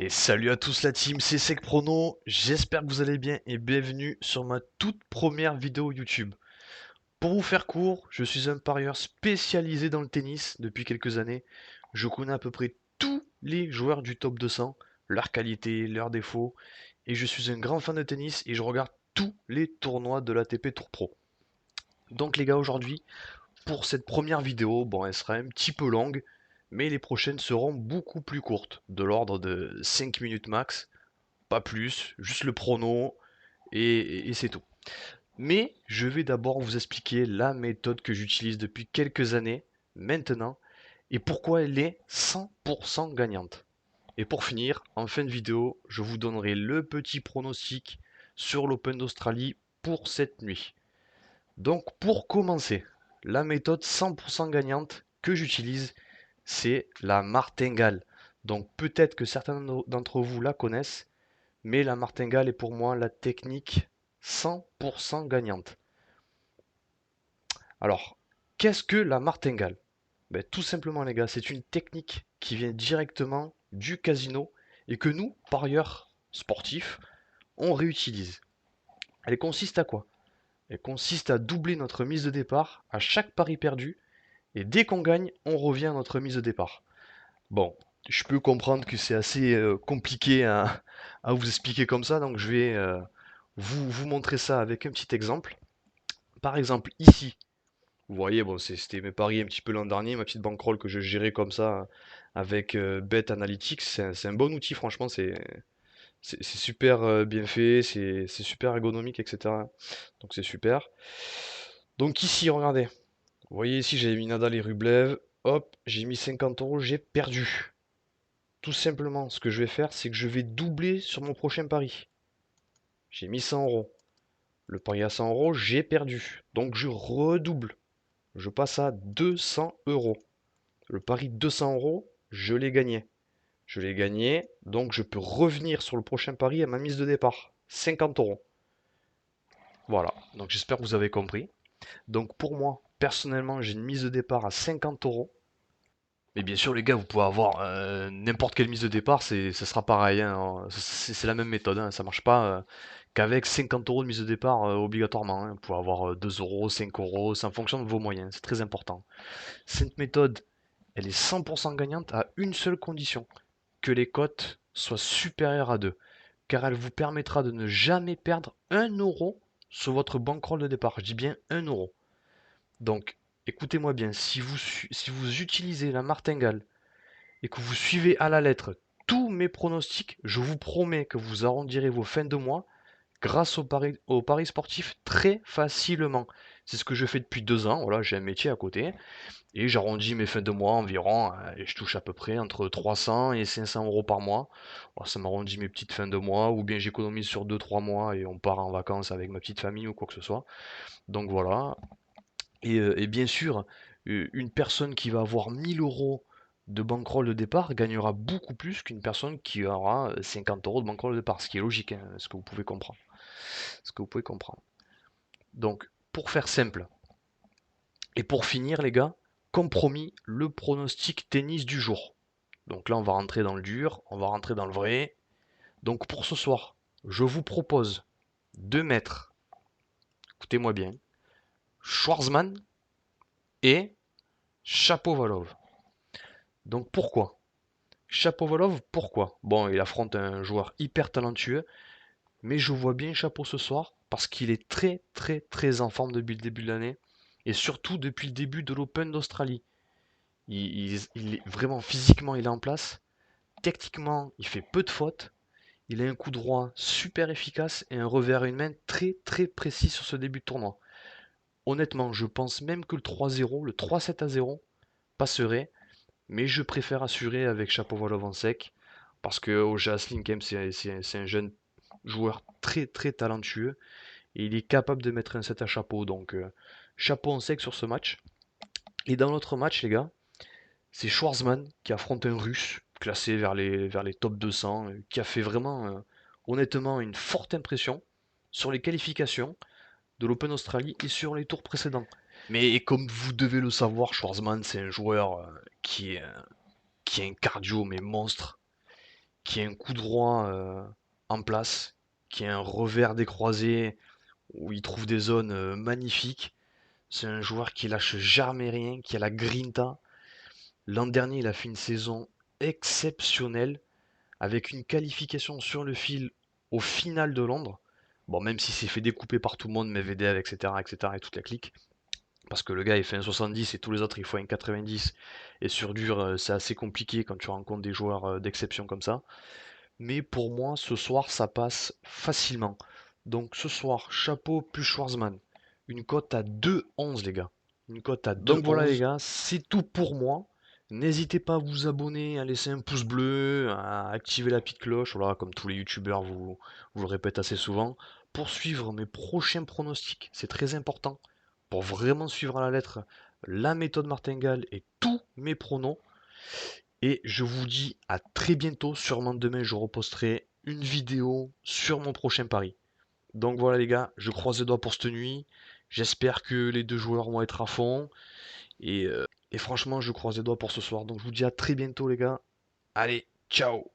Et salut à tous la team, c'est Sec Prono, j'espère que vous allez bien et bienvenue sur ma toute première vidéo YouTube. Pour vous faire court, je suis un parieur spécialisé dans le tennis depuis quelques années. Je connais à peu près tous les joueurs du top 200, leurs qualités, leurs défauts, et je suis un grand fan de tennis et je regarde tous les tournois de l'ATP Tour Pro. Donc les gars, aujourd'hui, pour cette première vidéo, bon, elle sera un petit peu longue, mais les prochaines seront beaucoup plus courtes, de l'ordre de 5 minutes max, pas plus, juste le prono et c'est tout. Mais je vais d'abord vous expliquer la méthode que j'utilise depuis quelques années maintenant et pourquoi elle est 100% gagnante. Et pour finir, en fin de vidéo, je vous donnerai le petit pronostic sur l'Open d'Australie pour cette nuit. Donc pour commencer, la méthode 100% gagnante que j'utilise, c'est la martingale. Donc peut-être que certains d'entre vous la connaissent, mais la martingale est pour moi la technique 100% gagnante. Alors, qu'est-ce que la martingale? Ben, tout simplement les gars, c'est une technique qui vient directement du casino et que nous, parieurs sportifs, on réutilise. Elle consiste à quoi? Elle consiste à doubler notre mise de départ à chaque pari perdu et dès qu'on gagne, on revient à notre mise de départ. Bon, je peux comprendre que c'est assez compliqué à vous expliquer comme ça, donc je vais vous montrer ça avec un petit exemple. Par exemple, ici, vous voyez, bon, c'était mes paris un petit peu l'an dernier, ma petite bankroll que je gérais comme ça avec Bet Analytics. C'est un bon outil, franchement, c'est super bien fait, c'est super ergonomique, etc. Donc c'est super. Donc ici, regardez, vous voyez ici, j'avais mis Nadal et Rublev. Hop, j'ai mis 50 euros, j'ai perdu. Tout simplement, ce que je vais faire, c'est que je vais doubler sur mon prochain pari. J'ai mis 100 euros. Le pari à 100 euros, j'ai perdu. Donc je redouble. Je passe à 200 euros. Le pari de 200 euros, je l'ai gagné. Je l'ai gagné, donc je peux revenir sur le prochain pari à ma mise de départ. 50 euros. Voilà, donc j'espère que vous avez compris. Donc pour moi, personnellement, j'ai une mise de départ à 50 euros. Mais bien sûr, les gars, vous pouvez avoir n'importe quelle mise de départ, ça sera pareil, hein. C'est la même méthode, hein. Ça marche pas qu'avec 50 euros de mise de départ obligatoirement, hein. Vous pouvez avoir 2 euros, 5 euros, c'est en fonction de vos moyens, c'est très important. Cette méthode, elle est 100% gagnante à une seule condition, que les cotes soient supérieures à 2, car elle vous permettra de ne jamais perdre 1 euro sur votre bankroll de départ. Je dis bien 1 euro. Donc, écoutez-moi bien, si vous utilisez la martingale et que vous suivez à la lettre tous mes pronostics, je vous promets que vous arrondirez vos fins de mois grâce au paris sportif très facilement. C'est ce que je fais depuis 2 ans. Voilà, j'ai un métier à côté et j'arrondis mes fins de mois environ et je touche à peu près entre 300 et 500 euros par mois. Voilà, ça m'arrondit mes petites fins de mois ou bien j'économise sur 2 3 mois et on part en vacances avec ma petite famille ou quoi que ce soit. Donc voilà. Et bien sûr, une personne qui va avoir 1000 euros de bankroll de départ gagnera beaucoup plus qu'une personne qui aura 50 euros de bankroll de départ, ce qui est logique, hein, ce que vous pouvez comprendre. Ce que vous pouvez comprendre. Donc, pour faire simple, et pour finir, les gars, compromis, le pronostic tennis du jour. Donc là, on va rentrer dans le dur, on va rentrer dans le vrai. Donc pour ce soir, je vous propose de mettre, écoutez-moi bien, Schwarzman et Chapovalov. Donc pourquoi? Chapovalov, pourquoi? Bon, il affronte un joueur hyper talentueux, mais je vois bien Chapeau ce soir parce qu'il est très très très en forme depuis le début de l'année et surtout depuis le début de l'Open d'Australie. Il est vraiment physiquement, il est en place. Techniquement, il fait peu de fautes. Il a un coup droit super efficace et un revers à une main très très précis sur ce début de tournoi. Honnêtement, je pense même que le 3-0, le 3-7 à 0 passerait, mais je préfère assurer avec Chapovalov en sec parce que Oja Slinkem, c'est un jeune joueur très très talentueux et il est capable de mettre un set à chapeau. Donc, chapeau en sec sur ce match. Et dans l'autre match, les gars, c'est Schwarzman qui affronte un Russe classé vers les top 200, qui a fait vraiment, honnêtement, une forte impression sur les qualifications de l'Open Australie et sur les tours précédents. Mais comme vous devez le savoir, Schwarzman, c'est un joueur qui a un cardio mais monstre, qui a un coup droit en place, qui a un revers des croisés où il trouve des zones magnifiques. C'est un joueur qui lâche jamais rien, qui a la grinta. L'an dernier, il a fait une saison exceptionnelle avec une qualification sur le fil au final de Londres. Bon, même s'il s'est fait découper par tout le monde, Medvedev, etc., etc., et toute la clique. Parce que le gars, il fait un 70 et tous les autres, il faut un 90. Et sur dur, c'est assez compliqué quand tu rencontres des joueurs d'exception comme ça. Mais pour moi, ce soir, ça passe facilement. Donc ce soir, chapeau plus Schwarzman. Une cote à 2,11 les gars. Une cote à Donc voilà les 2,11. gars, C'est tout pour moi. N'hésitez pas à vous abonner, à laisser un pouce bleu, à activer la petite cloche. Voilà, comme tous les youtubeurs vous le répètent assez souvent. Pour suivre mes prochains pronostics, c'est très important. Pour vraiment suivre à la lettre la méthode Martingale et tous mes pronos. Et je vous dis à très bientôt. Sûrement demain, je reposterai une vidéo sur mon prochain pari. Donc voilà les gars, je croise les doigts pour cette nuit. J'espère que les deux joueurs vont être à fond. Et, euh, et franchement, je croise les doigts pour ce soir. Donc je vous dis à très bientôt les gars. Allez, ciao!